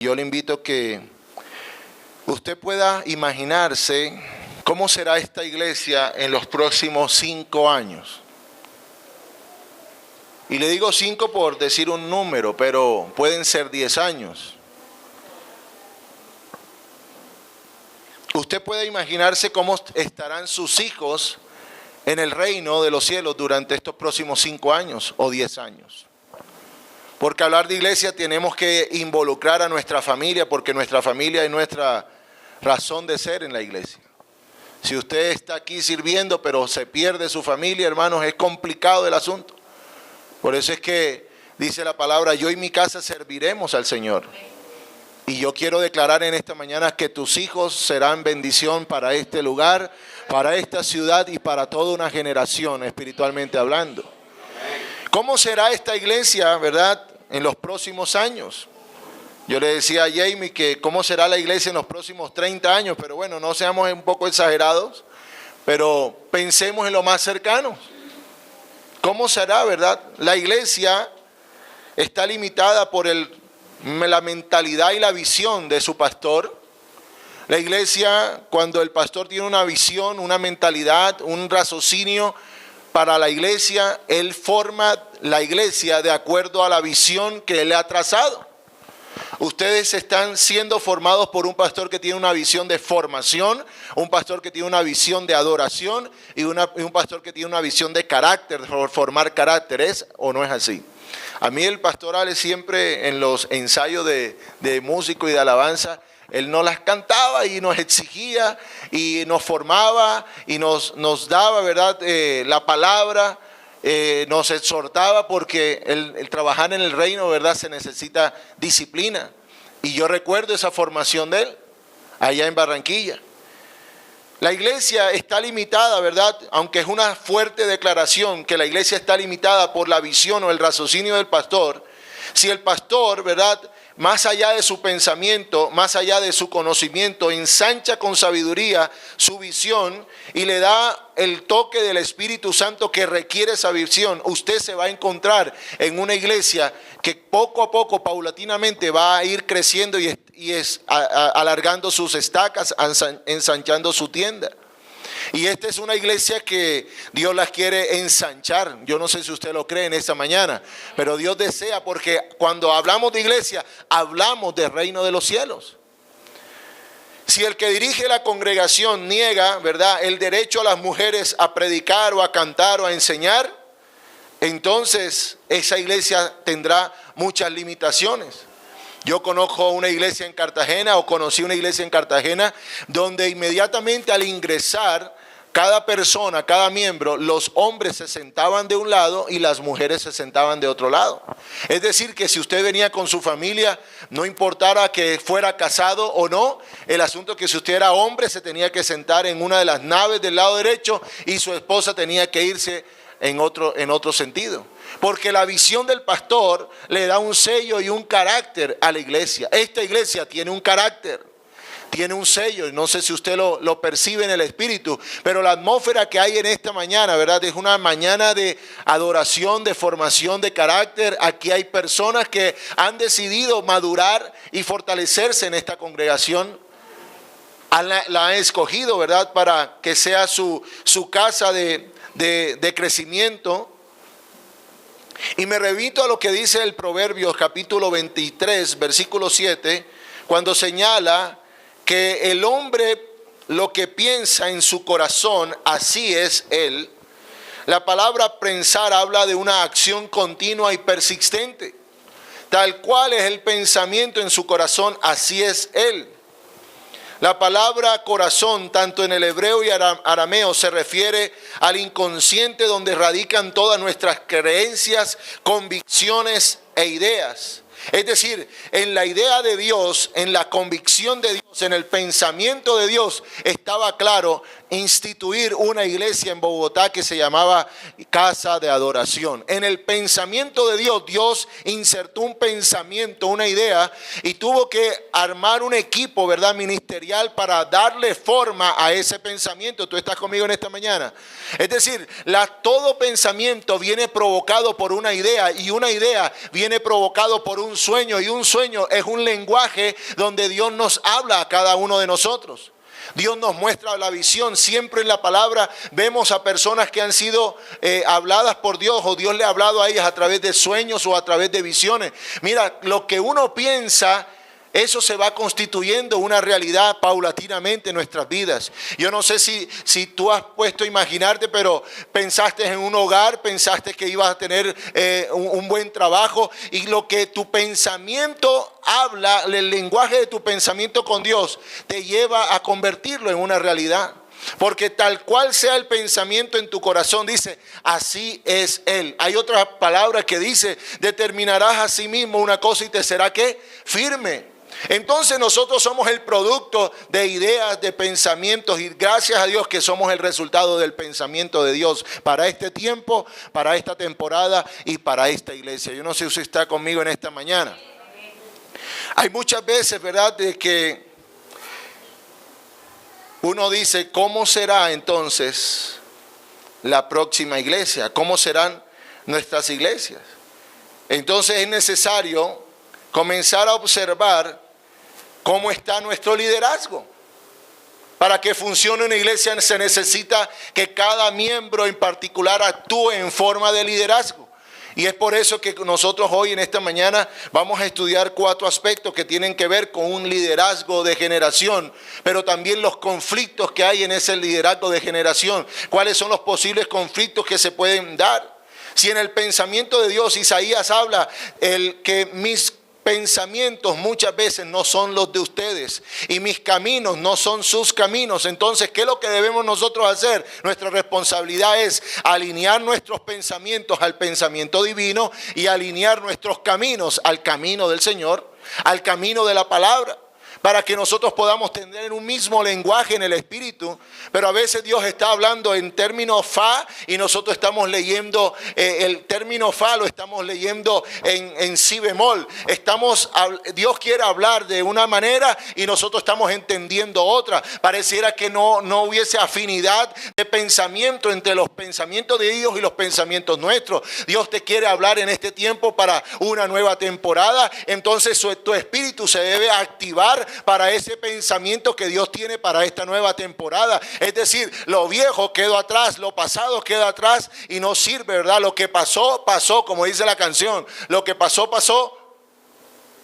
yo le invito a que usted pueda imaginarse cómo será esta iglesia en los próximos 5 años. Y le digo 5 por decir un número, pero pueden ser 10 años. Usted puede imaginarse cómo estarán sus hijos en el reino de los cielos durante estos próximos 5 años o 10 años. Porque hablar de iglesia tenemos que involucrar a nuestra familia, porque nuestra familia es nuestra razón de ser en la iglesia. Si usted está aquí sirviendo pero se pierde su familia, hermanos, es complicado el asunto. Por eso es que dice la palabra, yo y mi casa serviremos al Señor. Y yo quiero declarar en esta mañana que tus hijos serán bendición para este lugar, para esta ciudad y para toda una generación espiritualmente hablando. ¿Cómo será esta iglesia, verdad, en los próximos años? Yo le decía a Jamie que cómo será la iglesia en los próximos 30 años, pero bueno, no seamos un poco exagerados, pero pensemos en lo más cercano. ¿Cómo será, verdad? La iglesia está limitada por la mentalidad y la visión de su pastor. La iglesia, cuando el pastor tiene una visión, una mentalidad, un raciocinio para la iglesia, él forma la iglesia de acuerdo a la visión que él le ha trazado. Ustedes están siendo formados por un pastor que tiene una visión de formación, un pastor que tiene una visión de adoración y un pastor que tiene una visión de carácter, de formar carácter. ¿Es o no es así? A mí el pastor Ale siempre en los ensayos de músico y de alabanza, él nos las cantaba y nos exigía y nos formaba y nos daba, ¿verdad? La palabra, nos exhortaba porque el trabajar en el reino, ¿verdad? Se necesita disciplina. Y yo recuerdo esa formación de él allá en Barranquilla. La iglesia está limitada, ¿verdad? Aunque es una fuerte declaración que la iglesia está limitada por la visión o el raciocinio del pastor. Si el pastor, ¿verdad?, más allá de su pensamiento, más allá de su conocimiento, ensancha con sabiduría su visión y le da el toque del Espíritu Santo que requiere esa visión, usted se va a encontrar en una iglesia que poco a poco, paulatinamente, va a ir creciendo y alargando sus estacas, ensanchando su tienda. Y esta es una iglesia que Dios las quiere ensanchar. Yo no sé si usted lo cree en esta mañana, pero Dios desea, porque cuando hablamos de iglesia, hablamos del reino de los cielos. Si el que dirige la congregación niega, ¿verdad?, el derecho a las mujeres a predicar o a cantar o a enseñar, entonces esa iglesia tendrá muchas limitaciones. Yo conozco una iglesia en Cartagena, o conocí una iglesia en Cartagena, donde inmediatamente al ingresar, cada persona, cada miembro, los hombres se sentaban de un lado y las mujeres se sentaban de otro lado. Es decir, que si usted venía con su familia, no importara que fuera casado o no, el asunto es que si usted era hombre, se tenía que sentar en una de las naves del lado derecho y su esposa tenía que irse en otro sentido. Porque la visión del pastor le da un sello y un carácter a la iglesia. Esta iglesia tiene un carácter, tiene un sello. No sé si usted lo percibe en el espíritu, pero la atmósfera que hay en esta mañana, ¿verdad?, es una mañana de adoración, de formación de carácter. Aquí hay personas que han decidido madurar y fortalecerse en esta congregación. La han escogido, ¿verdad?, para que sea su casa de crecimiento. Y me remito a lo que dice el Proverbios capítulo 23, versículo 7, cuando señala que el hombre lo que piensa en su corazón, así es él. La palabra pensar habla de una acción continua y persistente. Tal cual es el pensamiento en su corazón, así es él. La palabra corazón, tanto en el hebreo y arameo, se refiere al inconsciente donde radican todas nuestras creencias, convicciones e ideas. Es decir, en la idea de Dios, en la convicción de Dios, En el pensamiento de Dios estaba claro instituir una iglesia en Bogotá que se llamaba Casa de Adoración. En el pensamiento de Dios, Dios insertó un pensamiento, una idea, y tuvo que armar un equipo, ¿verdad?, ministerial para darle forma a ese pensamiento. ¿Tú estás conmigo en esta mañana? Es decir, todo pensamiento viene provocado por una idea, y una idea viene provocado por un sueño, y un sueño es un lenguaje donde Dios nos habla a cada uno de nosotros. Dios nos muestra la visión. Siempre en la palabra vemos a personas que han sido habladas por Dios, o Dios le ha hablado a ellas a través de sueños o a través de visiones. Mira, lo que uno piensa, eso se va constituyendo una realidad paulatinamente en nuestras vidas. Yo no sé si tú has puesto a imaginarte, pero pensaste en un hogar, pensaste que ibas a tener un buen trabajo, y lo que tu pensamiento habla, el lenguaje de tu pensamiento con Dios, te lleva a convertirlo en una realidad. Porque tal cual sea el pensamiento en tu corazón, dice, así es Él. Hay otra palabra que dice, determinarás a sí mismo una cosa y te será ¿qué? Firme. Entonces nosotros somos el producto de ideas, de pensamientos, y gracias a Dios que somos el resultado del pensamiento de Dios para este tiempo, para esta temporada y para esta iglesia. Yo no sé si usted está conmigo en esta mañana. Hay muchas veces, ¿verdad?, de que uno dice, ¿cómo será entonces la próxima iglesia? ¿Cómo serán nuestras iglesias? Entonces es necesario comenzar a observar cómo está nuestro liderazgo. Para que funcione una iglesia se necesita que cada miembro en particular actúe en forma de liderazgo. Y es por eso que nosotros hoy en esta mañana vamos a estudiar 4 aspectos que tienen que ver con un liderazgo de generación, pero también los conflictos que hay en ese liderazgo de generación. ¿Cuáles son los posibles conflictos que se pueden dar? Si en el pensamiento de Dios Isaías habla el que mis pensamientos muchas veces no son los de ustedes y mis caminos no son sus caminos, entonces ¿qué es lo que debemos nosotros hacer? Nuestra responsabilidad es alinear nuestros pensamientos al pensamiento divino y alinear nuestros caminos al camino del Señor, al camino de la palabra, para que nosotros podamos tener un mismo lenguaje en el espíritu. Pero a veces Dios está hablando en términos fa y nosotros estamos leyendo el término fa, lo estamos leyendo en si bemol. Dios quiere hablar de una manera y nosotros estamos entendiendo otra. Pareciera que no hubiese afinidad de pensamiento entre los pensamientos de Dios y los pensamientos nuestros. Dios te quiere hablar en este tiempo para una nueva temporada. Entonces tu espíritu se debe activar para ese pensamiento que Dios tiene para esta nueva temporada. Es decir, lo viejo quedó atrás, lo pasado quedó atrás y no sirve, ¿verdad? Lo que pasó, pasó, como dice la canción. Lo que pasó, pasó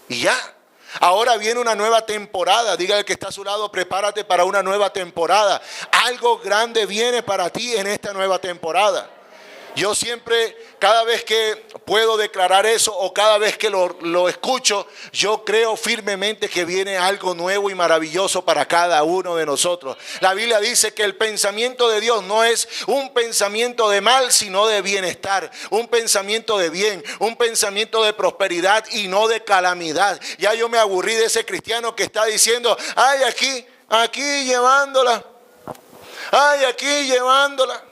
y ya. Ahora viene una nueva temporada. Diga al que está a su lado, prepárate para una nueva temporada. Algo grande viene para ti en esta nueva temporada. Yo siempre, cada vez que puedo declarar eso o cada vez que lo escucho, yo creo firmemente que viene algo nuevo y maravilloso para cada uno de nosotros. La Biblia dice que el pensamiento de Dios no es un pensamiento de mal, sino de bienestar, un pensamiento de bien, un pensamiento de prosperidad y no de calamidad. Ya yo me aburrí de ese cristiano que está diciendo, ay, aquí llevándola, ay, aquí llevándola.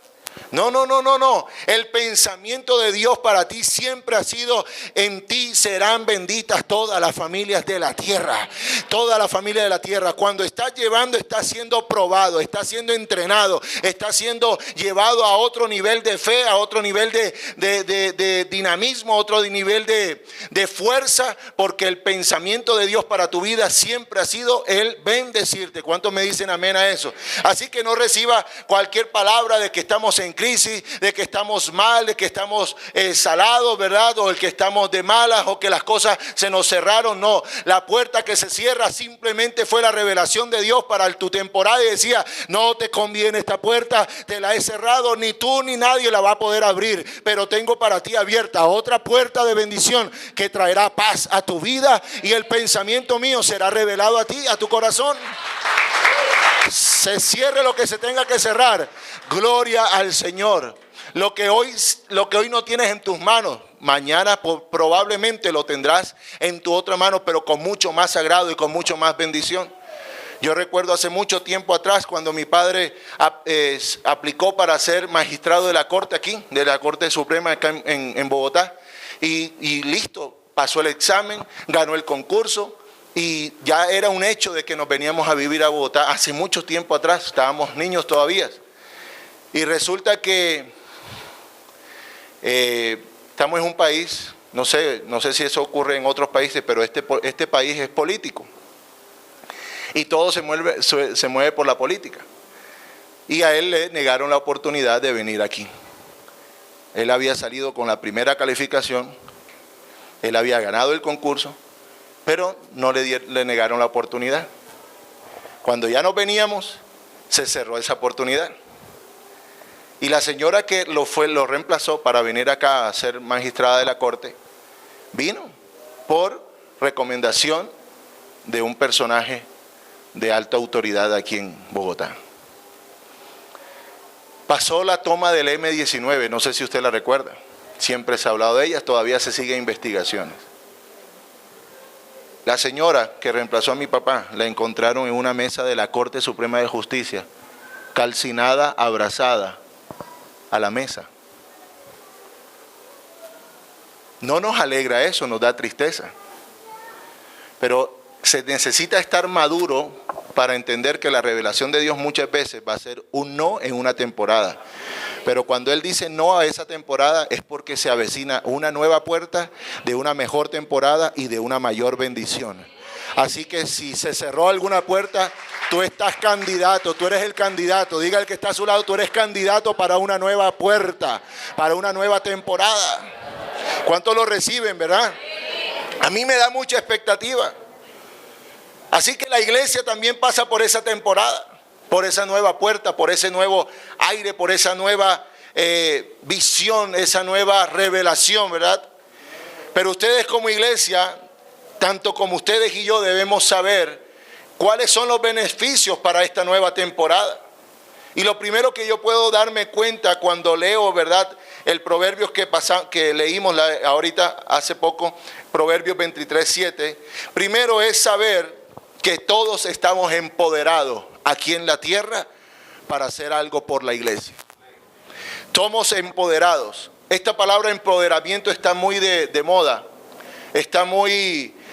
No. El pensamiento de Dios para ti siempre ha sido: en ti serán benditas todas las familias de la tierra. Toda la familia de la tierra. Cuando estás llevando, está siendo probado, está siendo entrenado, está siendo llevado a otro nivel de fe, a otro nivel de dinamismo, a otro nivel de fuerza, porque el pensamiento de Dios para tu vida siempre ha sido el bendecirte. ¿Cuántos me dicen amén a eso? Así que no reciba cualquier palabra de que estamos en crisis, de que estamos mal, de que estamos salados, ¿verdad? O el que estamos de malas, o que las cosas se nos cerraron. No, la puerta que se cierra simplemente fue la revelación de Dios para tu temporada, y decía: no te conviene esta puerta, te la he cerrado, ni tú ni nadie la va a poder abrir, pero tengo para ti abierta otra puerta de bendición que traerá paz a tu vida, y el pensamiento mío será revelado a ti, a tu corazón. Se cierre lo que se tenga que cerrar. Gloria al Señor. Lo que hoy no tienes en tus manos, mañana probablemente lo tendrás en tu otra mano, pero con mucho más agrado y con mucho más bendición. Yo recuerdo hace mucho tiempo atrás cuando mi padre aplicó para ser magistrado de la Corte aquí, de la Corte Suprema acá en Bogotá, y listo, pasó el examen, ganó el concurso y ya era un hecho de que nos veníamos a vivir a Bogotá hace mucho tiempo atrás, estábamos niños todavía. Y resulta que estamos en un país, no sé si eso ocurre en otros países, pero este país es político. Y todo se mueve por la política. Y a él le negaron la oportunidad de venir aquí. Él había salido con la primera calificación, él había ganado el concurso, pero no le negaron la oportunidad. Cuando ya nos veníamos, se cerró esa oportunidad. Y la señora que lo reemplazó para venir acá a ser magistrada de la Corte, vino por recomendación de un personaje de alta autoridad aquí en Bogotá. Pasó la toma del M-19, no sé si usted la recuerda, siempre se ha hablado de ella, todavía se siguen investigaciones. La señora que reemplazó a mi papá la encontraron en una mesa de la Corte Suprema de Justicia, calcinada, abrazada a la mesa. No nos alegra eso, nos da tristeza, pero se necesita estar maduro para entender que la revelación de Dios muchas veces va a ser un no en una temporada. Pero cuando Él dice no a esa temporada es porque se avecina una nueva puerta de una mejor temporada y de una mayor bendición. Así que si se cerró alguna puerta, tú estás candidato, tú eres el candidato. Diga el que está a su lado, tú eres candidato para una nueva puerta, para una nueva temporada. ¿Cuántos lo reciben, verdad? A mí me da mucha expectativa. Así que la iglesia también pasa por esa temporada, por esa nueva puerta, por ese nuevo aire, por esa nueva visión, esa nueva revelación, ¿verdad? Pero ustedes como iglesia, tanto como ustedes y yo, debemos saber cuáles son los beneficios para esta nueva temporada. Y lo primero que yo puedo darme cuenta cuando leo, ¿verdad?, el Proverbios que leímos ahorita hace poco, Proverbios 23:7, primero es saber que todos estamos empoderados aquí en la tierra para hacer algo por la iglesia. Somos empoderados. Esta palabra empoderamiento está muy de moda,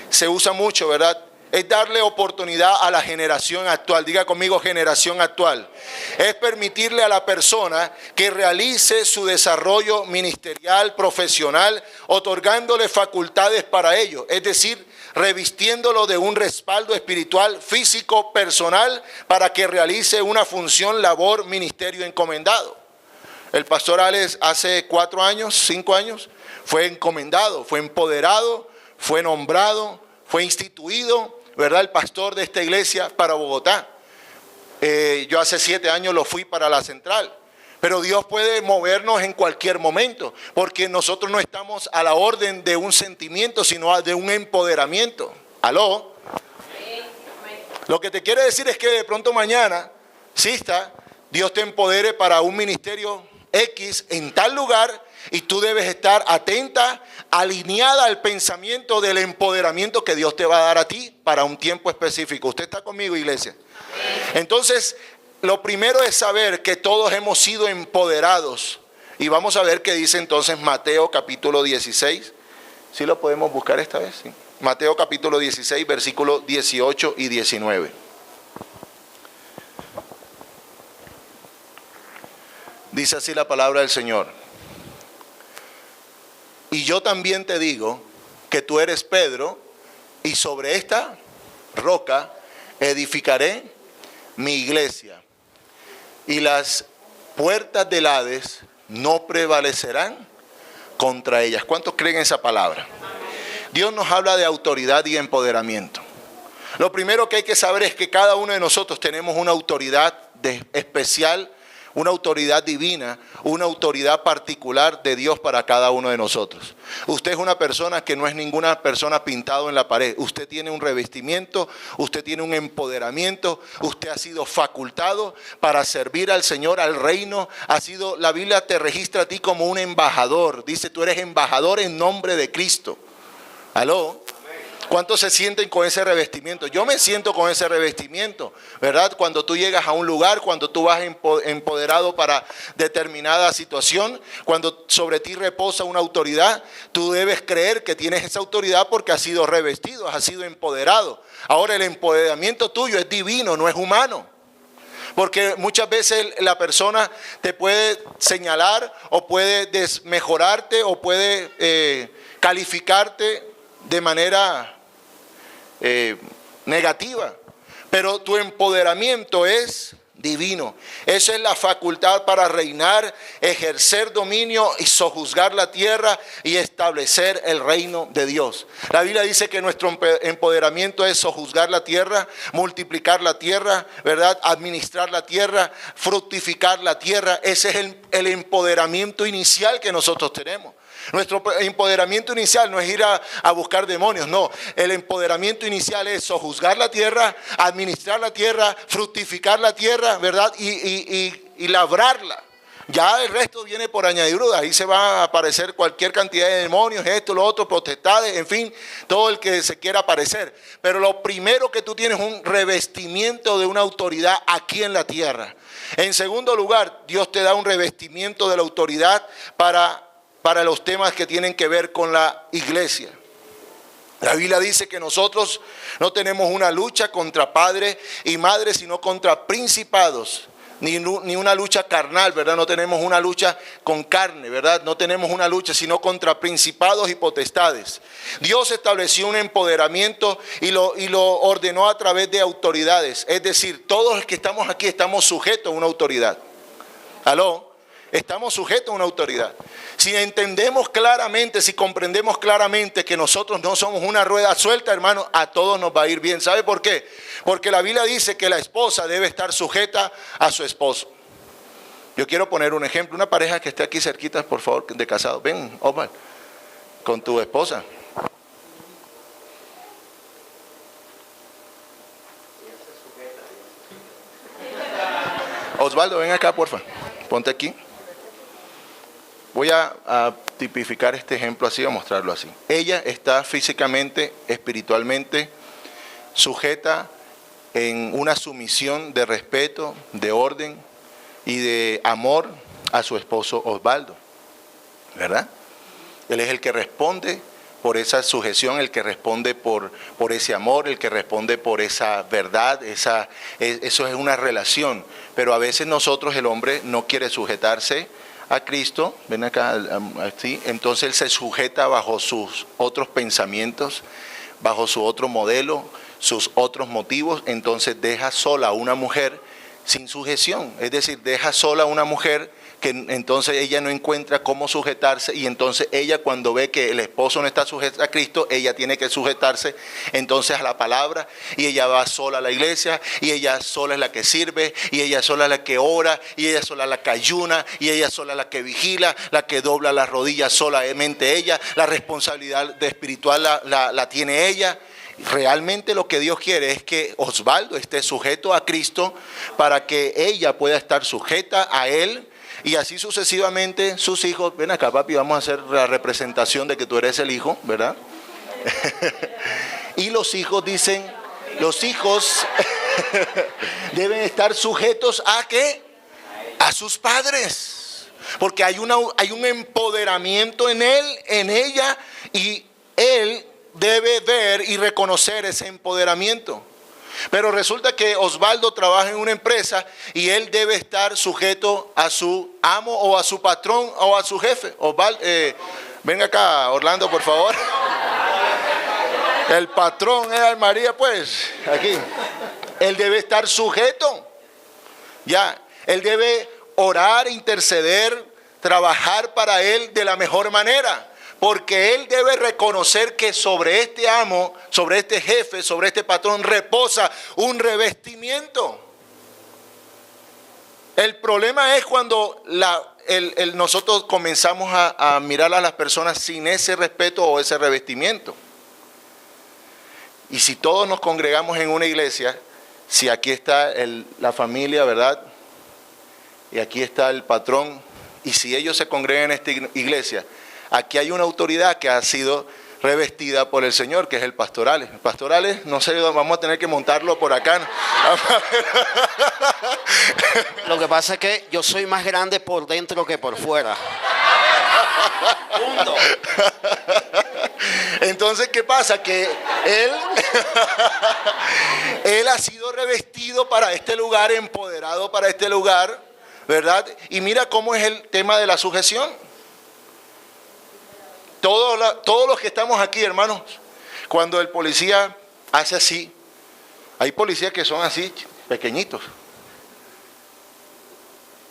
se usa mucho, ¿verdad? Es darle oportunidad a la generación actual. Diga conmigo, generación actual. Es permitirle a la persona que realice su desarrollo ministerial, profesional, otorgándole facultades para ello. Es decir, revistiéndolo de un respaldo espiritual, físico, personal, para que realice una función, labor, ministerio encomendado. El pastor Alex hace 4 años, 5 años, fue encomendado, fue empoderado, fue nombrado, fue instituido, ¿verdad?, el pastor de esta iglesia para Bogotá. Yo hace 7 años lo fui para la central. Pero Dios puede movernos en cualquier momento, porque nosotros no estamos a la orden de un sentimiento, sino de un empoderamiento. ¿Aló? Lo que te quiere decir es que de pronto mañana, Dios te empodere para un ministerio X en tal lugar y tú debes estar atenta, alineada al pensamiento del empoderamiento que Dios te va a dar a ti para un tiempo específico. ¿Usted está conmigo, iglesia? Entonces, lo primero es saber que todos hemos sido empoderados. Y vamos a ver qué dice entonces Mateo capítulo 16. ¿Sí lo podemos buscar esta vez? Sí. Mateo capítulo 16, versículos 18 y 19. Dice así la palabra del Señor. Y yo también te digo que tú eres Pedro, y sobre esta roca edificaré mi iglesia. Y las puertas del Hades no prevalecerán contra ellas. ¿Cuántos creen esa palabra? Dios nos habla de autoridad y empoderamiento. Lo primero que hay que saber es que cada uno de nosotros tenemos una autoridad especial, una autoridad divina, una autoridad particular de Dios para cada uno de nosotros. Usted es una persona que no es ninguna persona pintado en la pared. Usted tiene un revestimiento, usted tiene un empoderamiento, usted ha sido facultado para servir al Señor, al reino. La Biblia te registra a ti como un embajador. Dice, tú eres embajador en nombre de Cristo. ¿Aló? ¿Cuántos se sienten con ese revestimiento? Yo me siento con ese revestimiento, ¿verdad? Cuando tú llegas a un lugar, cuando tú vas empoderado para determinada situación, cuando sobre ti reposa una autoridad, tú debes creer que tienes esa autoridad porque has sido revestido, has sido empoderado. Ahora el empoderamiento tuyo es divino, no es humano. Porque muchas veces la persona te puede señalar o puede desmejorarte o puede calificarte de manera negativa, pero tu empoderamiento es divino. Esa es la facultad para reinar, ejercer dominio y sojuzgar la tierra y establecer el reino de Dios. La Biblia dice que nuestro empoderamiento es sojuzgar la tierra, multiplicar la tierra, ¿verdad? Administrar la tierra, fructificar la tierra. Ese es el empoderamiento inicial que nosotros tenemos. Nuestro empoderamiento inicial no es ir a buscar demonios, no. El empoderamiento inicial es sojuzgar la tierra, administrar la tierra, fructificar la tierra, ¿verdad? Y labrarla. Ya el resto viene por añadidura. Ahí se va a aparecer cualquier cantidad de demonios, esto, lo otro, potestades, en fin, todo el que se quiera aparecer. Pero lo primero que tú tienes es un revestimiento de una autoridad aquí en la tierra. En segundo lugar, Dios te da un revestimiento de la autoridad para los temas que tienen que ver con la iglesia. La Biblia dice que nosotros no tenemos una lucha contra padre y madre, sino contra principados, ni una lucha carnal, ¿verdad? No tenemos una lucha con carne, ¿verdad? No tenemos una lucha, sino contra principados y potestades. Dios estableció un empoderamiento y lo ordenó a través de autoridades. Es decir, todos los que estamos aquí estamos sujetos a una autoridad. ¿Aló? Estamos sujetos a una autoridad. Si entendemos claramente, si comprendemos claramente que nosotros no somos una rueda suelta, hermano, a todos nos va a ir bien. ¿Sabe por qué? Porque la Biblia dice que la esposa debe estar sujeta a su esposo. Yo quiero poner un ejemplo. Una pareja que esté aquí cerquita, por favor, de casado. Ven, Omar, con tu esposa. Osvaldo, ven acá, porfa. Ponte aquí. Voy a tipificar este ejemplo así, a mostrarlo así. Ella está físicamente, espiritualmente sujeta en una sumisión de respeto, de orden y de amor a su esposo Osvaldo, ¿verdad? Él es el que responde por esa sujeción, el que responde por ese amor, el que responde por esa verdad, eso es una relación. Pero a veces nosotros, el hombre, no quiere sujetarse a Cristo, ven acá, así, entonces él se sujeta bajo sus otros pensamientos, bajo su otro modelo, sus otros motivos, entonces deja sola a una mujer sin sujeción, es decir, deja sola a una mujer que entonces ella no encuentra cómo sujetarse y entonces ella cuando ve que el esposo no está sujeto a Cristo, ella tiene que sujetarse entonces a la palabra y ella va sola a la iglesia y ella sola es la que sirve y ella sola es la que ora y ella sola es la que ayuna y ella sola es la que vigila, la que dobla las rodillas solamente ella, la responsabilidad de espiritual la tiene ella. Realmente lo que Dios quiere es que Osvaldo esté sujeto a Cristo para que ella pueda estar sujeta a Él. Y así sucesivamente sus hijos, ven acá papi, vamos a hacer la representación de que tú eres el hijo, ¿verdad? Y los hijos dicen, los hijos deben estar sujetos ¿a qué? A sus padres. Porque hay un empoderamiento en él, en ella, y él debe ver y reconocer ese empoderamiento. Pero resulta que Osvaldo trabaja en una empresa y él debe estar sujeto a su amo o a su patrón o a su jefe. Osvaldo, venga acá, Orlando, por favor. El patrón es María, pues, aquí. Él debe estar sujeto. Ya, él debe orar, interceder, trabajar para él de la mejor manera. Porque él debe reconocer que sobre este amo, sobre este jefe, sobre este patrón reposa un revestimiento. El problema es cuando nosotros comenzamos a mirar a las personas sin ese respeto o ese revestimiento. Y si todos nos congregamos en una iglesia, si aquí está la familia, ¿verdad? Y aquí está el patrón, y si ellos se congregan en esta iglesia, aquí hay una autoridad que ha sido revestida por el Señor, que es el pastorales. Pastorales, no sé, vamos a tener que montarlo por acá. Lo que pasa es que yo soy más grande por dentro que por fuera. Punto. Entonces, ¿qué pasa? Que él ha sido revestido para este lugar, empoderado para este lugar, ¿verdad? Y mira cómo es el tema de la sujeción. Todos los que estamos aquí, hermanos, cuando el policía hace así, hay policías que son así, pequeñitos.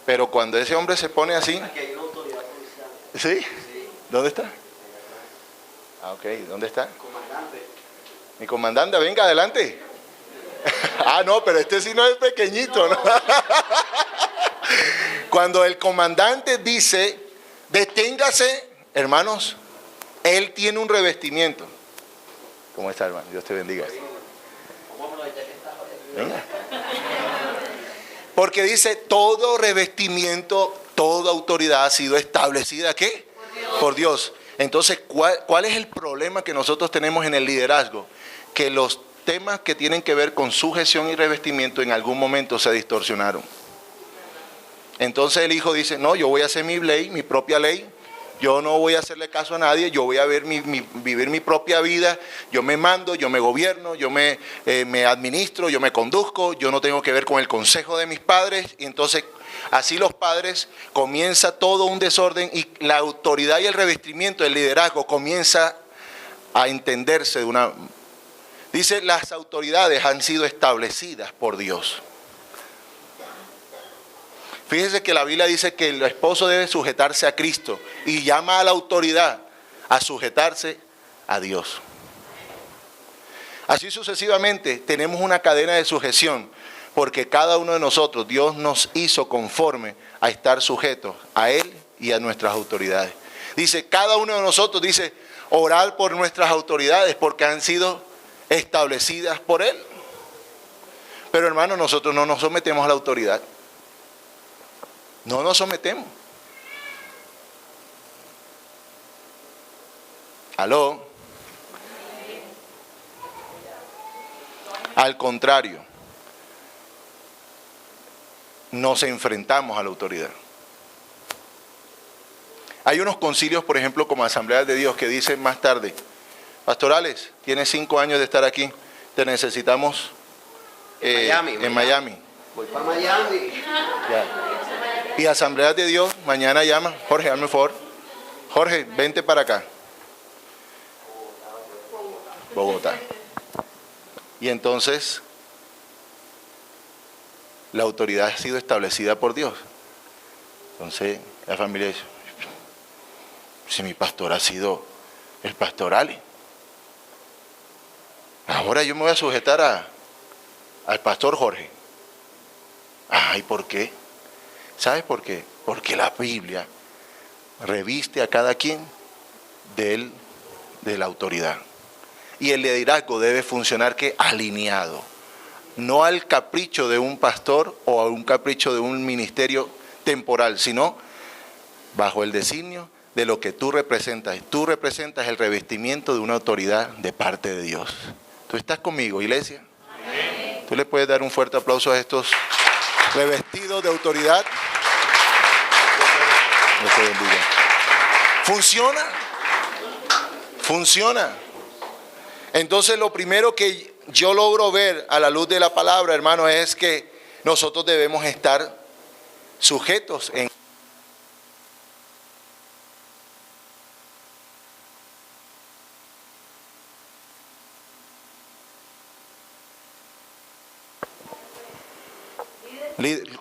Pero cuando ese hombre se pone así... Aquí hay una autoridad policial. ¿Sí? Sí. ¿Dónde está? Ah, ok, ¿dónde está? Comandante. Mi comandante, venga, adelante. Ah, no, pero este sí no es pequeñito, ¿no? Cuando el comandante dice, deténgase, hermanos, él tiene un revestimiento. ¿Cómo está, hermano? Dios te bendiga. Venga. Porque dice, todo revestimiento, toda autoridad ha sido establecida, ¿qué? Por Dios. Entonces, ¿cuál es el problema que nosotros tenemos en el liderazgo? Que los temas que tienen que ver con sujeción y revestimiento en algún momento se distorsionaron. Entonces el hijo dice, no, yo voy a hacer mi ley, mi propia ley. Yo no voy a hacerle caso a nadie, yo voy a vivir mi propia vida, yo me mando, yo me gobierno, yo me administro, yo me conduzco, yo no tengo que ver con el consejo de mis padres. Y entonces así los padres, comienza todo un desorden y la autoridad y el revestimiento del liderazgo comienza a entenderse de una... Dice, las autoridades han sido establecidas por Dios. Fíjese que la Biblia dice que el esposo debe sujetarse a Cristo y llama a la autoridad a sujetarse a Dios. Así sucesivamente tenemos una cadena de sujeción porque cada uno de nosotros, Dios nos hizo conforme a estar sujetos a Él y a nuestras autoridades. Dice, cada uno de nosotros dice, orar por nuestras autoridades porque han sido establecidas por Él. Pero hermano, nosotros no nos sometemos a la autoridad. No nos sometemos. ¿Aló? Al contrario, nos enfrentamos a la autoridad. Hay unos concilios, por ejemplo, como Asambleas de Dios, que dicen más tarde, pastorales, tienes 5 años de estar aquí, te necesitamos en Miami. Voy para Miami. Ya. Y Asambleas de Dios, mañana llama, Jorge, hazme un favor. Jorge, vente para acá. Bogotá. Y entonces, la autoridad ha sido establecida por Dios. Entonces, la familia dice, si mi pastor ha sido el pastoral, ahora yo me voy a sujetar al pastor Jorge. Ay, ¿por qué? ¿Sabes por qué? Porque la Biblia reviste a cada quien de la autoridad. Y el liderazgo debe funcionar ¿qué? Alineado. No al capricho de un pastor o a un capricho de un ministerio temporal, sino bajo el designio de lo que tú representas. Tú representas el revestimiento de una autoridad de parte de Dios. ¿Tú estás conmigo, iglesia? Amén. ¿Tú le puedes dar un fuerte aplauso a estos revestidos de autoridad? Dios te bendiga. ¿Funciona? Funciona. Entonces lo primero que yo logro ver a la luz de la palabra, hermano, es que nosotros debemos estar sujetos en...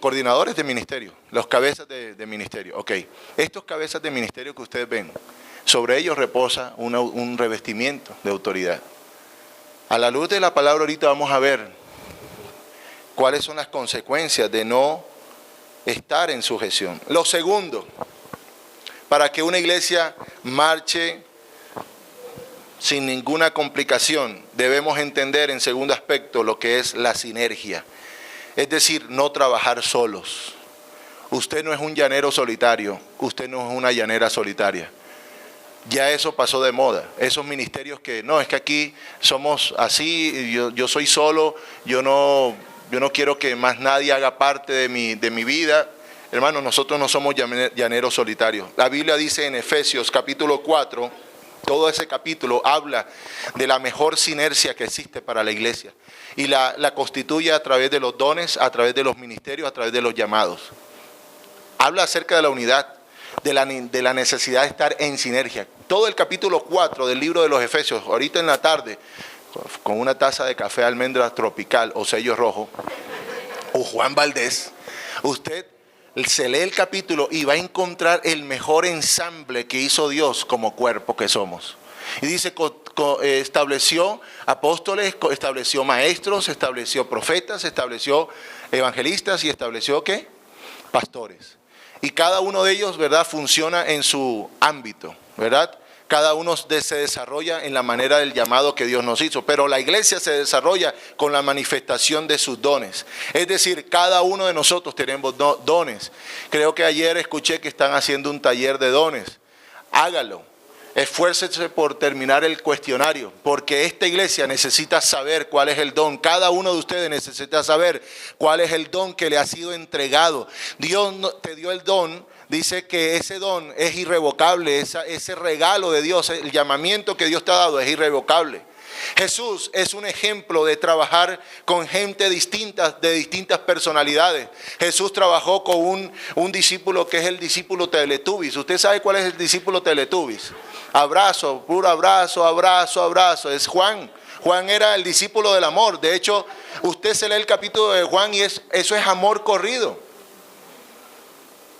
Coordinadores de ministerio, los cabezas de ministerio. Ok, estos cabezas de ministerio que ustedes ven, sobre ellos reposa un revestimiento de autoridad. A la luz de la palabra ahorita vamos a ver cuáles son las consecuencias de no estar en sujeción. Lo segundo, para que una iglesia marche sin ninguna complicación, debemos entender en segundo aspecto lo que es la sinergia. Es decir, no trabajar solos. Usted no es un llanero solitario, usted no es una llanera solitaria. Ya eso pasó de moda. Esos ministerios que, no, es que aquí somos así, yo soy solo, yo no quiero que más nadie haga parte de mi vida. Hermanos, nosotros no somos llaneros solitarios. La Biblia dice en Efesios capítulo 4, todo ese capítulo habla de la mejor sinergia que existe para la iglesia. Y la constituye a través de los dones, a través de los ministerios, a través de los llamados. Habla acerca de la unidad, de la necesidad de estar en sinergia. Todo el capítulo 4 del libro de los Efesios, ahorita en la tarde, con una taza de café almendra tropical o sello rojo, o Juan Valdés, usted se lee el capítulo y va a encontrar el mejor ensamble que hizo Dios como cuerpo que somos. Y dice, estableció apóstoles, estableció maestros, estableció profetas, estableció evangelistas y estableció ¿qué? Pastores. Y cada uno de ellos, ¿verdad?, funciona en su ámbito, ¿verdad? Cada uno se desarrolla en la manera del llamado que Dios nos hizo. Pero la iglesia se desarrolla con la manifestación de sus dones. Es decir, cada uno de nosotros tenemos dones. Creo que ayer escuché que están haciendo un taller de dones. Hágalo. Esfuércese por terminar el cuestionario, porque esta iglesia necesita saber cuál es el don. Cada uno de ustedes necesita saber cuál es el don que le ha sido entregado. Dios te dio el don, dice que ese don es irrevocable, ese regalo de Dios, el llamamiento que Dios te ha dado es irrevocable. Jesús es un ejemplo de trabajar con gente distinta, de distintas personalidades. Jesús trabajó con un discípulo que es el discípulo Teletubbies. ¿Usted sabe cuál es el discípulo Teletubbies? Abrazo, puro abrazo, abrazo, abrazo. Es Juan. Juan era el discípulo del amor. De hecho, usted se lee el capítulo de Juan y eso es amor corrido.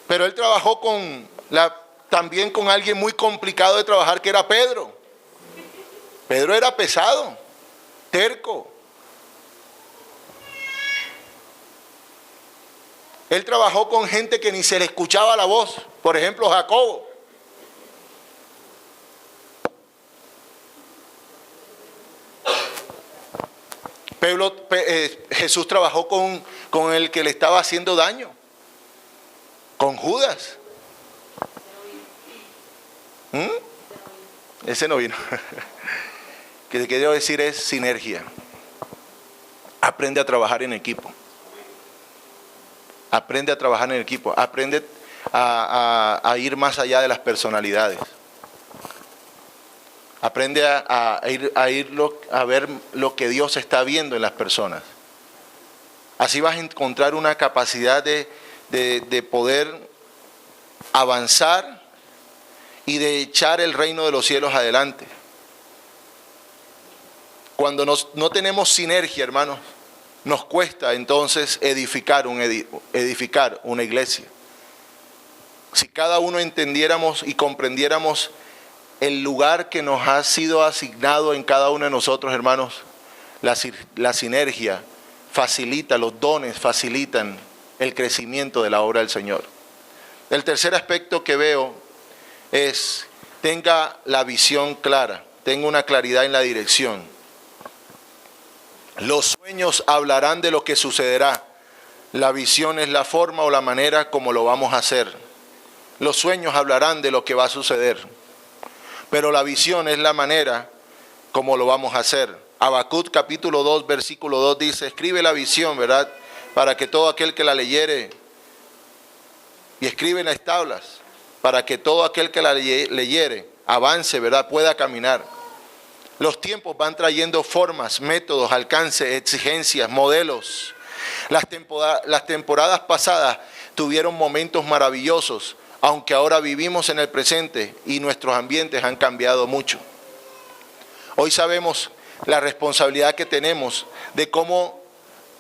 Pero él trabajó también con alguien muy complicado de trabajar, que era Pedro. Pedro era pesado, terco. Él trabajó con gente que ni se le escuchaba la voz. Por ejemplo, Jacobo. Jesús trabajó con el que le estaba haciendo daño. Con Judas. Ese no vino. Que lo que quiero decir es sinergia. Aprende a trabajar en equipo. Aprende a trabajar en equipo. Aprende a ir más allá de las personalidades. Aprende a ver lo que Dios está viendo en las personas. Así vas a encontrar una capacidad de poder avanzar y de echar el reino de los cielos adelante. Cuando no tenemos sinergia, hermanos, nos cuesta entonces edificar una iglesia. Si cada uno entendiéramos y comprendiéramos el lugar que nos ha sido asignado en cada uno de nosotros, hermanos, la sinergia facilita, los dones facilitan el crecimiento de la obra del Señor. El tercer aspecto que veo es, tenga la visión clara, tenga una claridad en la dirección. Los sueños hablarán de lo que sucederá. La visión es la forma o la manera como lo vamos a hacer. Los sueños hablarán de lo que va a suceder. Pero la visión es la manera como lo vamos a hacer. Habacuc capítulo 2, versículo 2 dice, escribe la visión, ¿verdad? Para que todo aquel que la leyere, y escribe en las tablas, para que todo aquel que la leyere avance, ¿verdad? Pueda caminar. Los tiempos van trayendo formas, métodos, alcance, exigencias, modelos. Las temporadas pasadas tuvieron momentos maravillosos, aunque ahora vivimos en el presente y nuestros ambientes han cambiado mucho. Hoy sabemos la responsabilidad que tenemos de cómo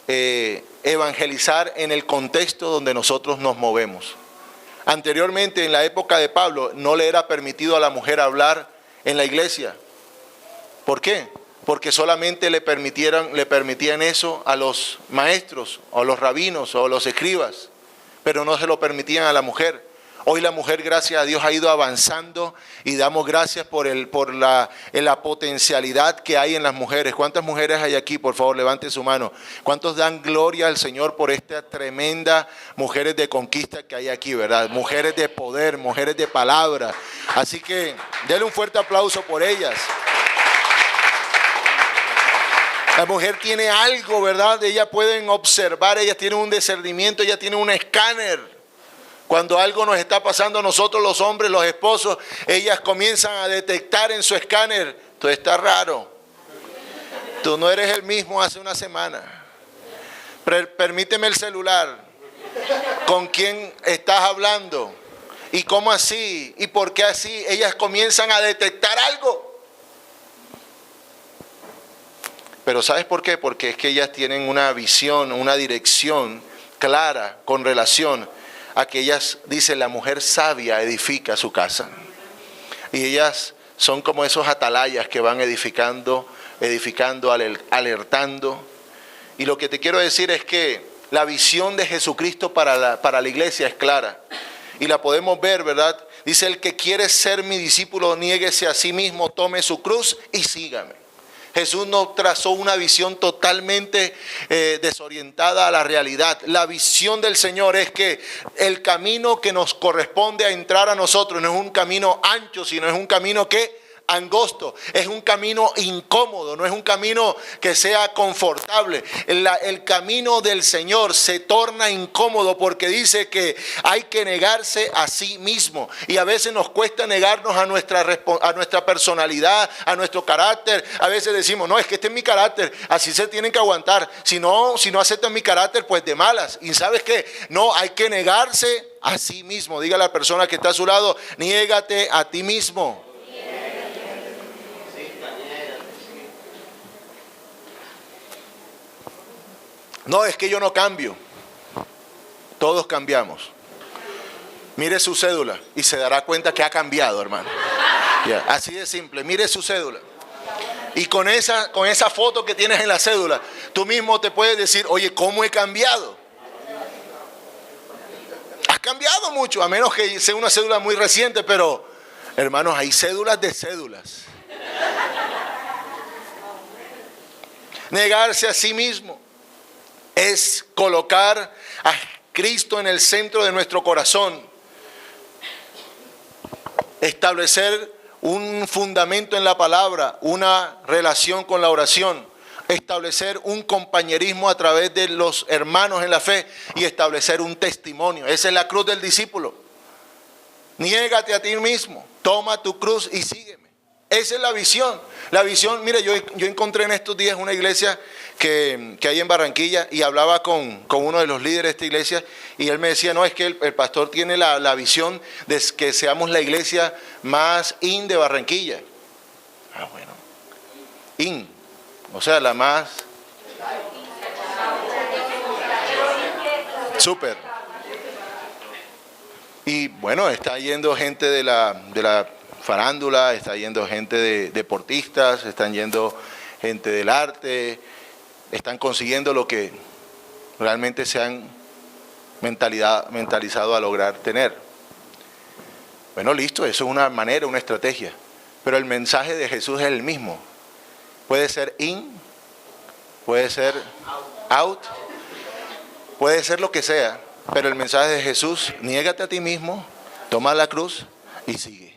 evangelizar en el contexto donde nosotros nos movemos. Anteriormente, en la época de Pablo, no le era permitido a la mujer hablar en la iglesia. ¿Por qué? Porque solamente le permitían eso a los maestros, o a los rabinos, o a los escribas, pero no se lo permitían a la mujer. Hoy la mujer, gracias a Dios, ha ido avanzando y damos gracias por la potencialidad que hay en las mujeres. ¿Cuántas mujeres hay aquí? Por favor, levante su mano. ¿Cuántos dan gloria al Señor por esta tremenda mujeres de conquista que hay aquí, verdad? Mujeres de poder, mujeres de palabra. Así que denle un fuerte aplauso por ellas. La mujer tiene algo, ¿verdad? Ellas pueden observar, ellas tienen un discernimiento, ellas tienen un escáner. Cuando algo nos está pasando a nosotros los hombres, los esposos, ellas comienzan a detectar en su escáner, tú estás raro, tú no eres el mismo hace una semana, permíteme el celular, ¿con quién estás hablando? ¿Y cómo así? ¿Y por qué así? Ellas comienzan a detectar algo. Pero ¿sabes por qué? Porque es que ellas tienen una visión, una dirección clara con relación a que ellas, dice, la mujer sabia edifica su casa. Y ellas son como esos atalayas que van edificando, alertando. Y lo que te quiero decir es que la visión de Jesucristo para la iglesia es clara. Y la podemos ver, ¿verdad? Dice, el que quiere ser mi discípulo, niéguese a sí mismo, tome su cruz y sígame. Jesús nos trazó una visión totalmente desorientada a la realidad. La visión del Señor es que el camino que nos corresponde a entrar a nosotros no es un camino ancho, sino es un camino angosto, es un camino incómodo, no es un camino que sea confortable. El camino del Señor se torna incómodo porque dice que hay que negarse a sí mismo, y a veces nos cuesta negarnos a nuestra personalidad, a nuestro carácter. A veces decimos, no, es que este es mi carácter, así se tienen que aguantar, si no aceptan mi carácter, pues de malas. Y ¿sabes qué? No, hay que negarse a sí mismo. Diga a la persona que está a su lado, niégate a ti mismo. No, es que yo no cambio. Todos cambiamos. Mire su cédula y se dará cuenta que ha cambiado, hermano. Yeah. Así de simple. Mire su cédula. Y con esa foto que tienes en la cédula, tú mismo te puedes decir, oye, ¿cómo he cambiado? Has cambiado mucho, a menos que sea una cédula muy reciente, pero, hermanos, hay cédulas de cédulas. Negarse a sí mismo es colocar a Cristo en el centro de nuestro corazón. Establecer un fundamento en la palabra, una relación con la oración. Establecer un compañerismo a través de los hermanos en la fe y establecer un testimonio. Esa es la cruz del discípulo. Niégate a ti mismo, toma tu cruz y sígueme. Esa es la visión. La visión, mire, yo encontré en estos días una iglesia que hay en Barranquilla y hablaba con uno de los líderes de esta iglesia y él me decía, no, es que el pastor tiene la visión de que seamos la iglesia más in de Barranquilla. Ah, bueno. In, o sea, la más... Súper. Y bueno, está yendo gente de la farándula, está yendo gente de deportistas, están yendo gente del arte, están consiguiendo lo que realmente se han mentalizado a lograr tener. Bueno, listo, eso es una manera, una estrategia, pero el mensaje de Jesús es el mismo. Puede ser in, puede ser out, puede ser lo que sea, pero el mensaje de Jesús, niégate a ti mismo, toma la cruz y sigue.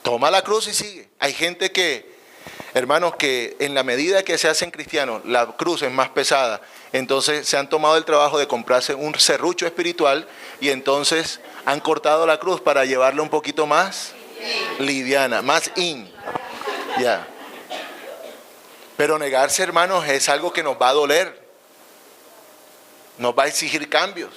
Toma la cruz y sigue. Hay gente que, hermanos, que en la medida que se hacen cristianos, la cruz es más pesada. Entonces se han tomado el trabajo de comprarse un serrucho espiritual y entonces han cortado la cruz para llevarla un poquito más liviana, más in. Ya. Pero negarse, hermanos, es algo que nos va a doler. Nos va a exigir cambios.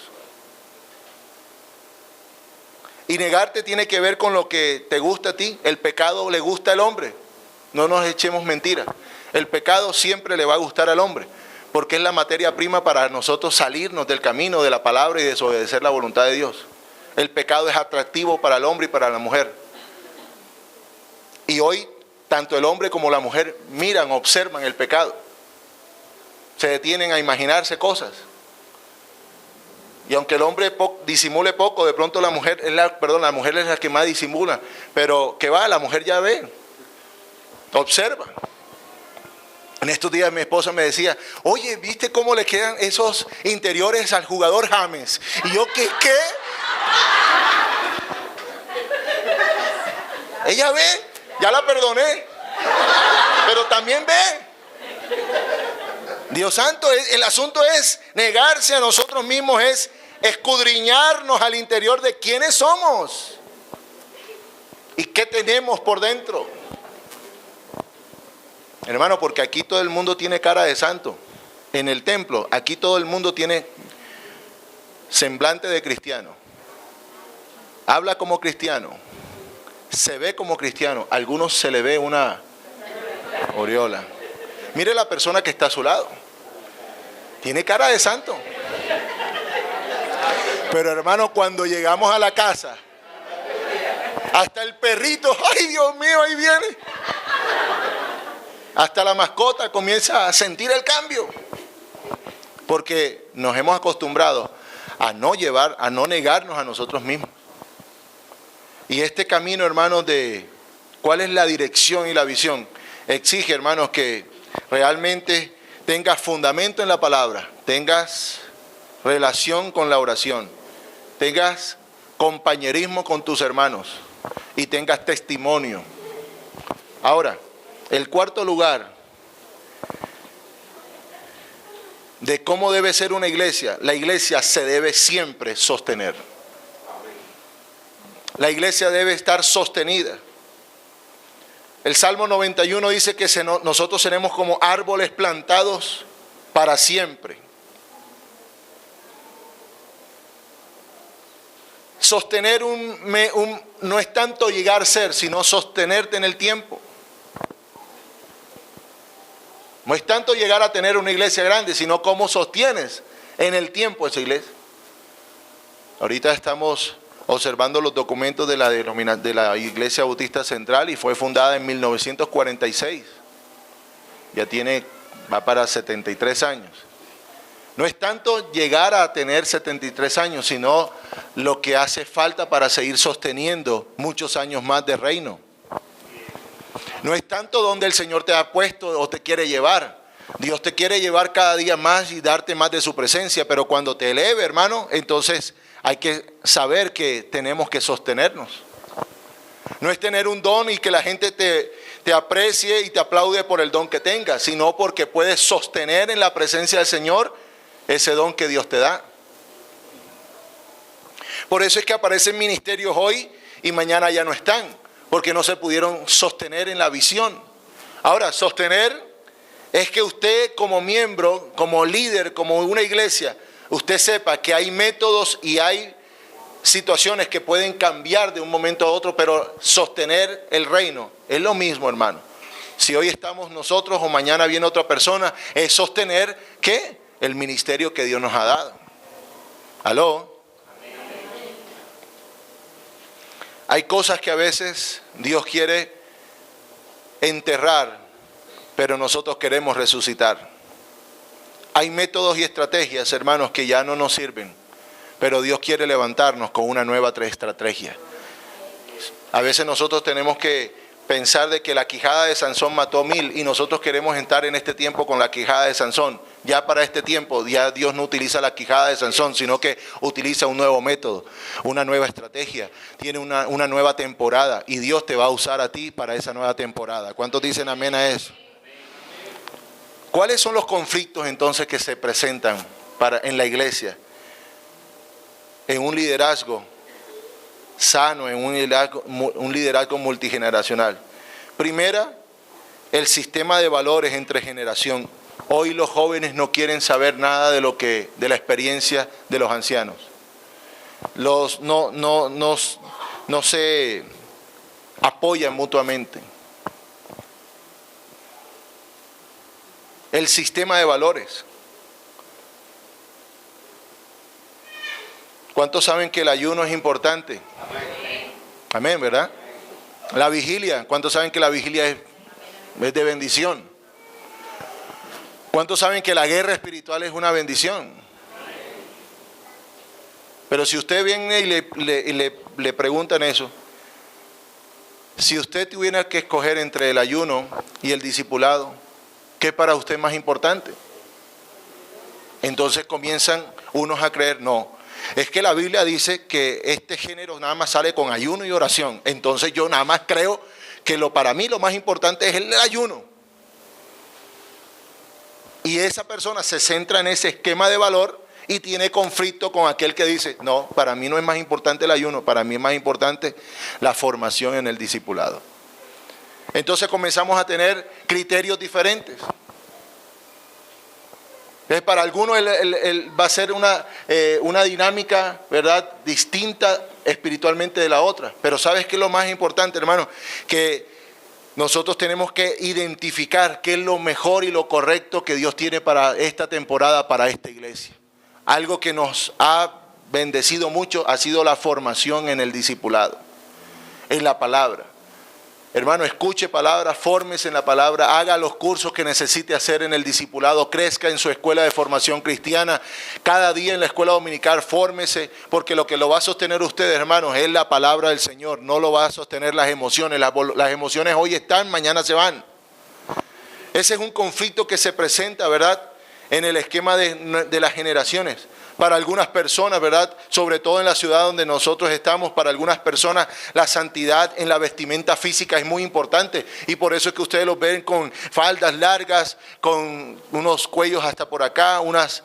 Y negarte tiene que ver con lo que te gusta a ti. El pecado le gusta al hombre. No nos echemos mentiras. El pecado siempre le va a gustar al hombre, porque es la materia prima para nosotros salirnos del camino de la palabra y desobedecer la voluntad de Dios. El pecado es atractivo para el hombre y para la mujer. Y hoy, tanto el hombre como la mujer miran, observan el pecado. Se detienen a imaginarse cosas. Y aunque el hombre disimule poco, de pronto la mujer es la mujer es la que más disimula. Pero ¿qué va? La mujer ya ve, observa. En estos días mi esposa me decía, oye, ¿viste cómo le quedan esos interiores al jugador James? Y yo, ¿qué? Ella ve, ya la perdoné, pero también ve. Dios santo, el asunto es negarse a nosotros mismos, es escudriñarnos al interior de quiénes somos y qué tenemos por dentro. Hermano, porque aquí todo el mundo tiene cara de santo. En el templo, aquí todo el mundo tiene semblante de cristiano. Habla como cristiano. Se ve como cristiano. A algunos se le ve una aureola. Mire la persona que está a su lado. Tiene cara de santo. Pero hermano, cuando llegamos a la casa, hasta el perrito, ay Dios mío, ahí viene. Hasta la mascota comienza a sentir el cambio. Porque nos hemos acostumbrado a no negarnos a nosotros mismos. Y este camino, hermanos, de cuál es la dirección y la visión, exige, hermanos, que realmente tengas fundamento en la palabra, tengas relación con la oración, tengas compañerismo con tus hermanos y tengas testimonio. Ahora, el cuarto lugar de cómo debe ser una iglesia, la iglesia se debe siempre sostener. La iglesia debe estar sostenida. El Salmo 91 dice que nosotros seremos como árboles plantados para siempre. Sostener no es tanto llegar a ser, sino sostenerte en el tiempo. No es tanto llegar a tener una iglesia grande, sino cómo sostienes en el tiempo esa iglesia. Ahorita estamos observando los documentos de la Iglesia Bautista Central y fue fundada en 1946. Ya va para 73 años. No es tanto llegar a tener 73 años, sino lo que hace falta para seguir sosteniendo muchos años más de reino. No es tanto donde el Señor te ha puesto o te quiere llevar. Dios te quiere llevar cada día más y darte más de su presencia, pero cuando te eleve, hermano, entonces hay que saber que tenemos que sostenernos. No es tener un don y que la gente te aprecie y te aplaude por el don que tengas, sino porque puedes sostener en la presencia del Señor ese don que Dios te da. Por eso es que aparecen ministerios hoy y mañana ya no están, porque no se pudieron sostener en la visión. Ahora, sostener es que usted como miembro, como líder, como una iglesia, usted sepa que hay métodos y hay situaciones que pueden cambiar de un momento a otro, pero sostener el reino es lo mismo, hermano. Si hoy estamos nosotros o mañana viene otra persona, es sostener ¿qué? El ministerio que Dios nos ha dado. ¿Aló? Hay cosas que a veces Dios quiere enterrar, pero nosotros queremos resucitar. Hay métodos y estrategias, hermanos, que ya no nos sirven, pero Dios quiere levantarnos con una nueva estrategia. A veces nosotros tenemos que pensar de que la quijada de Sansón mató a 1000 y nosotros queremos estar en este tiempo con la quijada de Sansón. Ya para este tiempo, ya Dios no utiliza la quijada de Sansón, sino que utiliza un nuevo método, una nueva estrategia. Tiene una nueva temporada y Dios te va a usar a ti para esa nueva temporada. ¿Cuántos dicen amén a eso? ¿Cuáles son los conflictos entonces que se presentan en la iglesia? En un liderazgo sano, en un liderazgo multigeneracional. Primera, el sistema de valores entre generación. Hoy los jóvenes no quieren saber nada de la experiencia de los ancianos. No se apoyan mutuamente. El sistema de valores. ¿Cuántos saben que el ayuno es importante? Amén, ¿verdad? La vigilia. ¿Cuántos saben que la vigilia es de bendición? ¿Cuántos saben que la guerra espiritual es una bendición? Pero si usted viene y le preguntan eso, si usted tuviera que escoger entre el ayuno y el discipulado, ¿qué para usted es más importante? Entonces comienzan unos a creer, no, es que la Biblia dice que este género nada más sale con ayuno y oración. Entonces yo nada más creo que para mí lo más importante es el ayuno. Y esa persona se centra en ese esquema de valor y tiene conflicto con aquel que dice, no, para mí no es más importante el ayuno, para mí es más importante la formación en el discipulado. Entonces comenzamos a tener criterios diferentes. Entonces, para algunos va a ser una dinámica, ¿verdad?, distinta espiritualmente de la otra. Pero ¿sabes qué es lo más importante, hermano? Que nosotros tenemos que identificar qué es lo mejor y lo correcto que Dios tiene para esta temporada, para esta iglesia. Algo que nos ha bendecido mucho ha sido la formación en el discipulado, en la palabra. Hermano, escuche palabra, fórmese en la palabra, haga los cursos que necesite hacer en el discipulado, crezca en su escuela de formación cristiana, cada día en la escuela dominical, fórmese, porque lo que lo va a sostener ustedes, hermanos, es la palabra del Señor, no lo va a sostener las emociones. Las emociones hoy están, mañana se van. Ese es un conflicto que se presenta, ¿verdad?, en el esquema de las generaciones. Para algunas personas, ¿verdad?, sobre todo en la ciudad donde nosotros estamos, para algunas personas la santidad en la vestimenta física es muy importante. Y por eso es que ustedes los ven con faldas largas, con unos cuellos hasta por acá, unas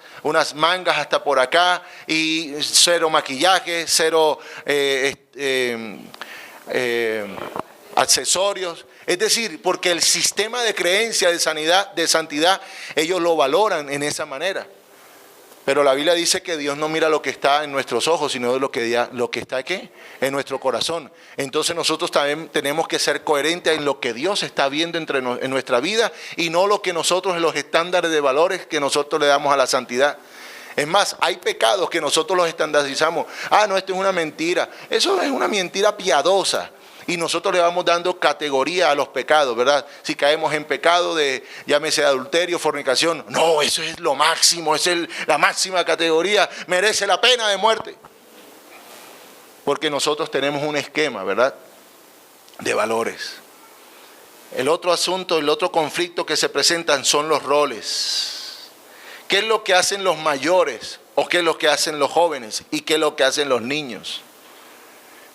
mangas hasta por acá, y cero maquillaje, cero accesorios. Es decir, porque el sistema de creencia de santidad, ellos lo valoran en esa manera. Pero la Biblia dice que Dios no mira lo que está en nuestros ojos, sino lo que está aquí, en nuestro corazón. Entonces nosotros también tenemos que ser coherentes en lo que Dios está viendo en nuestra vida y no lo que nosotros, en los estándares de valores que nosotros le damos a la santidad. Es más, hay pecados que nosotros los estandarizamos. No, esto es una mentira. Eso es una mentira piadosa. Y nosotros le vamos dando categoría a los pecados, ¿verdad? Si caemos en pecado de, llámese adulterio, fornicación, no, eso es lo máximo, es la máxima categoría, merece la pena de muerte. Porque nosotros tenemos un esquema, ¿verdad?, de valores. El otro asunto, el otro conflicto que se presentan son los roles. ¿Qué es lo que hacen los mayores? ¿O qué es lo que hacen los jóvenes? ¿Y qué es lo que hacen los niños?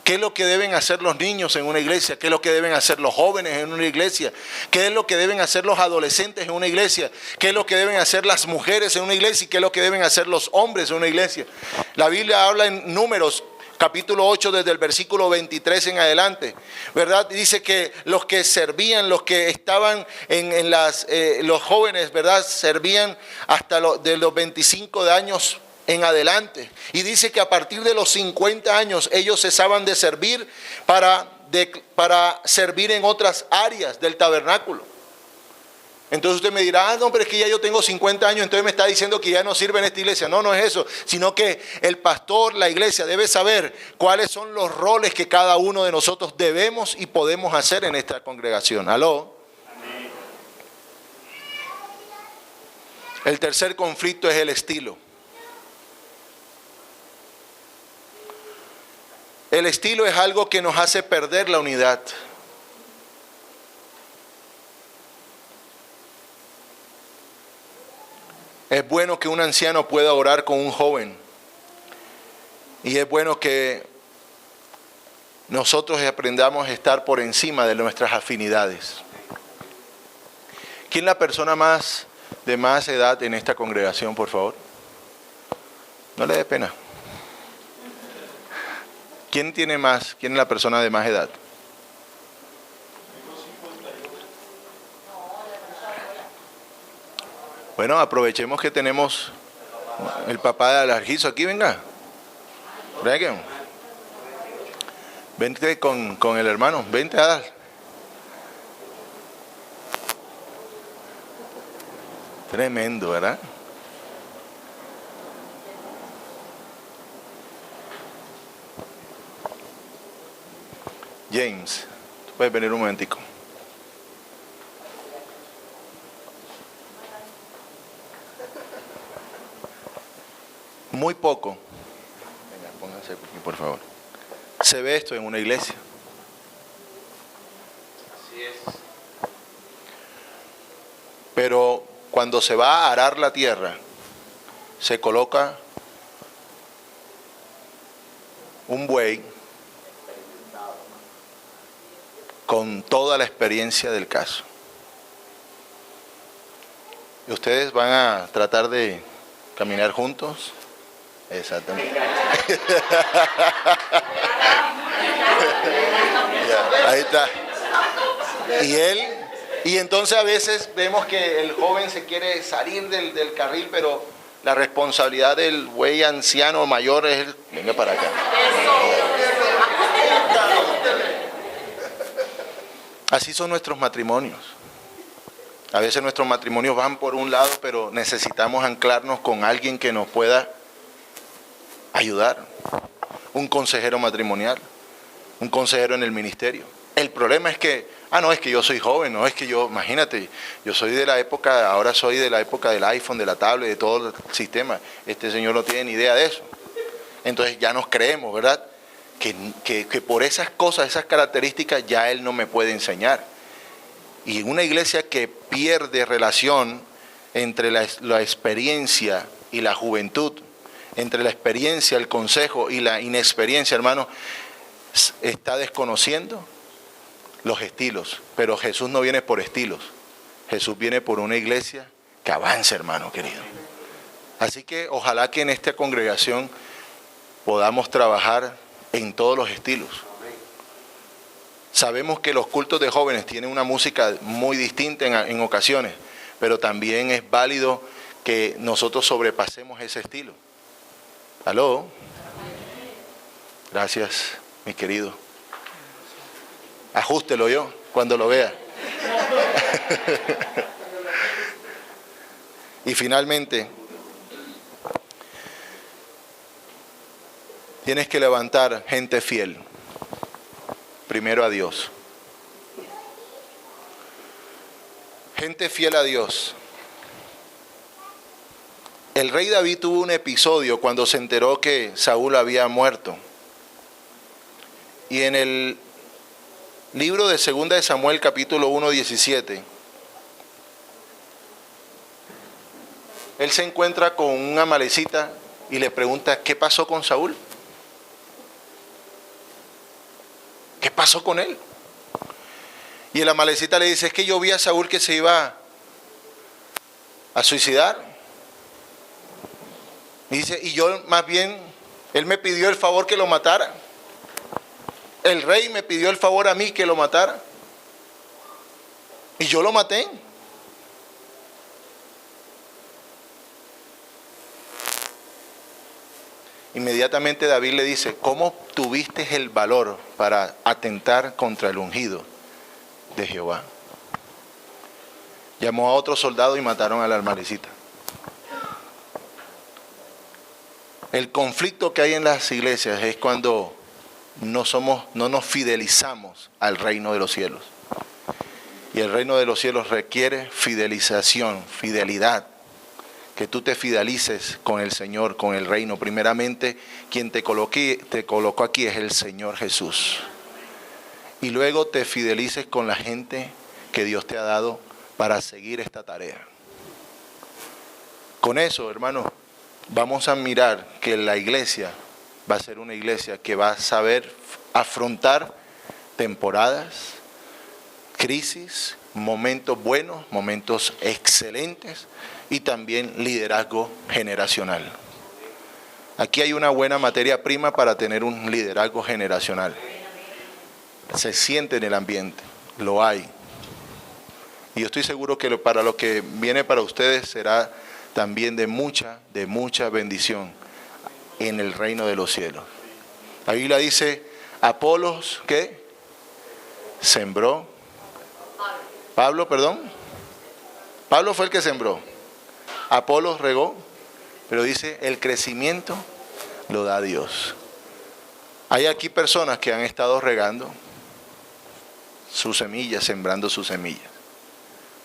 ¿Qué es lo que deben hacer los niños en una iglesia? ¿Qué es lo que deben hacer los jóvenes en una iglesia? ¿Qué es lo que deben hacer los adolescentes en una iglesia? ¿Qué es lo que deben hacer las mujeres en una iglesia? ¿Y qué es lo que deben hacer los hombres en una iglesia? La Biblia habla en Números, capítulo 8, desde el versículo 23 en adelante, ¿verdad? Dice que los que servían, los que estaban los jóvenes, ¿verdad?, servían hasta de los 25 de años en adelante. Y dice que a partir de los 50 años ellos cesaban de servir para servir en otras áreas del tabernáculo. Entonces usted me dirá, no, pero es que ya yo tengo 50 años, entonces me está diciendo que ya no sirve en esta iglesia. No, no es eso, sino que el pastor, la iglesia debe saber cuáles son los roles que cada uno de nosotros debemos y podemos hacer en esta congregación. ¿Aló? El tercer conflicto es el estilo. El estilo es algo que nos hace perder la unidad. Es bueno que un anciano pueda orar con un joven. Y es bueno que nosotros aprendamos a estar por encima de nuestras afinidades. ¿Quién es la persona de más edad en esta congregación, por favor? No le dé pena. ¿Quién tiene más? ¿Quién es la persona de más edad? Bueno, aprovechemos que tenemos el papá de Alargizo aquí, venga. Vente con el hermano, vente a dar. Tremendo, ¿verdad? James, tú puedes venir un momentico. Muy poco. Venga, Pase aquí, por favor. Se ve esto en una iglesia. Así es. Pero cuando se va a arar la tierra, se coloca un buey con toda la experiencia del caso. ¿Y ustedes van a tratar de caminar juntos? Exactamente. Ya, ahí está. Y entonces a veces vemos que el joven se quiere salir del carril, pero la responsabilidad del buey anciano mayor es el, venga para acá. Así son nuestros matrimonios. A veces nuestros matrimonios van por un lado, pero necesitamos anclarnos con alguien que nos pueda ayudar. Un consejero matrimonial, un consejero en el ministerio. El problema es que, no, es que yo soy joven, no, es que yo, imagínate, yo soy de la época, ahora soy de la época del iPhone, de la tablet, de todo el sistema. Este señor no tiene ni idea de eso. Entonces ya nos creemos, ¿verdad? Que por esas cosas, esas características, ya él no me puede enseñar. Y una iglesia que pierde relación entre la experiencia y la juventud, entre la experiencia, el consejo y la inexperiencia, hermano, está desconociendo los estilos. Pero Jesús no viene por estilos. Jesús viene por una iglesia que avance, hermano querido. Así que ojalá que en esta congregación podamos trabajar en todos los estilos. Sabemos que los cultos de jóvenes tienen una música muy distinta en ocasiones, pero también es válido que nosotros sobrepasemos ese estilo. ¿Aló? Gracias, mi querido. Ajústelo yo cuando lo vea. Y finalmente, tienes que levantar gente fiel. Primero a Dios. Gente fiel a Dios. El rey David tuvo un episodio cuando se enteró que Saúl había muerto. Y en el libro de 2 de Samuel, capítulo 1, 17, él se encuentra con un amalecita y le pregunta, ¿qué pasó con Saúl? ¿Qué pasó con él? Y el amalecita le dice, es que yo vi a Saúl que se iba a suicidar. Y dice, y yo más bien, él me pidió el favor que lo matara. El rey me pidió el favor a mí que lo matara. Y yo lo maté. Inmediatamente David le dice, ¿cómo tuviste el valor para atentar contra el ungido de Jehová? Llamó a otro soldado y mataron al amalecita. El conflicto que hay en las iglesias es cuando no nos fidelizamos al reino de los cielos. Y el reino de los cielos requiere fidelización, fidelidad. Que tú te fidelices con el Señor, con el reino. Primeramente, quien te colocó aquí es el Señor Jesús. Y luego te fidelices con la gente que Dios te ha dado para seguir esta tarea. Con eso, hermano, vamos a mirar que la iglesia va a ser una iglesia que va a saber afrontar temporadas, crisis, momentos buenos, momentos excelentes y también liderazgo generacional. Aquí hay una buena materia prima para tener un liderazgo generacional. Se siente en el ambiente, lo hay. Y yo estoy seguro que para lo que viene para ustedes será también de mucha bendición en el reino de los cielos. La Biblia dice, Apolos, ¿qué? Sembró. Pablo fue el que sembró. Apolos regó, pero dice, el crecimiento lo da Dios. Hay aquí personas que han estado regando sus semillas, sembrando sus semillas.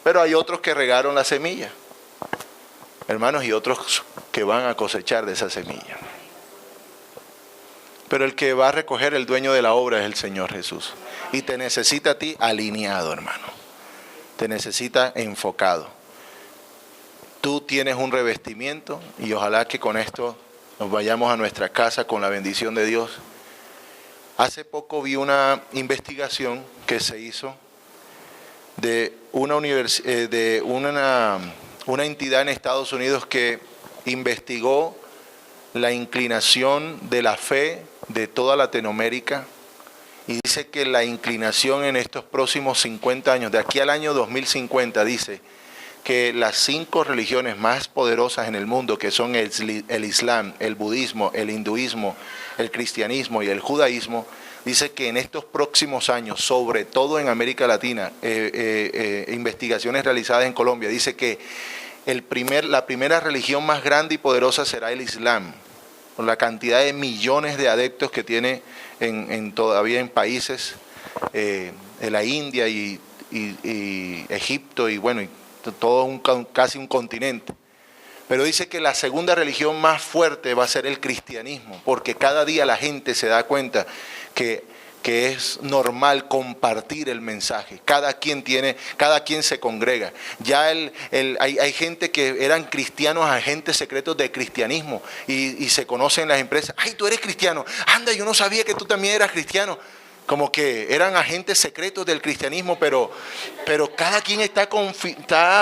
Pero hay otros que regaron la semilla, hermanos, y otros que van a cosechar de esa semilla. Pero el que va a recoger el dueño de la obra es el Señor Jesús. Y te necesita a ti alineado, hermano. Te necesita enfocado. Tú tienes un revestimiento y ojalá que con esto nos vayamos a nuestra casa con la bendición de Dios. Hace poco vi una investigación que se hizo de una entidad en Estados Unidos que investigó la inclinación de la fe de toda Latinoamérica y dice que la inclinación en estos próximos 50 años, de aquí al año 2050, dice que las 5 religiones más poderosas en el mundo, que son el Islam, el budismo, el hinduismo, el cristianismo y el judaísmo, dice que en estos próximos años, sobre todo en América Latina, investigaciones realizadas en Colombia, dice que la primera religión más grande y poderosa será el Islam, con la cantidad de millones de adeptos que tiene todavía en países de la India y Egipto y bueno, todo casi un continente. Pero dice que la segunda religión más fuerte va a ser el cristianismo, porque cada día la gente se da cuenta que es normal compartir el mensaje. Cada quien se congrega. Ya hay gente que eran cristianos, agentes secretos de cristianismo y se conocen en las empresas. ¡Ay, tú eres cristiano! ¡Anda, yo no sabía que tú también eras cristiano! Como que eran agentes secretos del cristianismo, pero cada quien está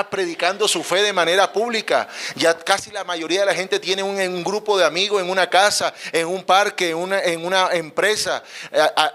predicando su fe de manera pública. Ya casi la mayoría de la gente tiene un grupo de amigos en una casa, en un parque, en una empresa.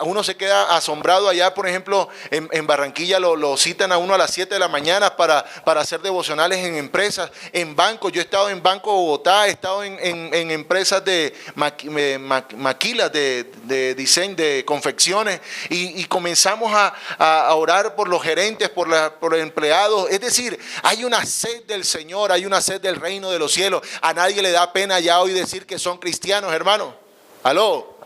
Uno se queda asombrado allá, por ejemplo, en Barranquilla lo citan a uno a las 7 de la mañana para hacer devocionales en empresas, en bancos. Yo he estado en Banco Bogotá, he estado en empresas de maquilas, de diseño, de confecciones. Y comenzamos a orar por los gerentes, por los empleados. Es decir, hay una sed del Señor, hay una sed del reino de los cielos. A nadie le da pena ya hoy decir que son cristianos, hermano. ¿Aló?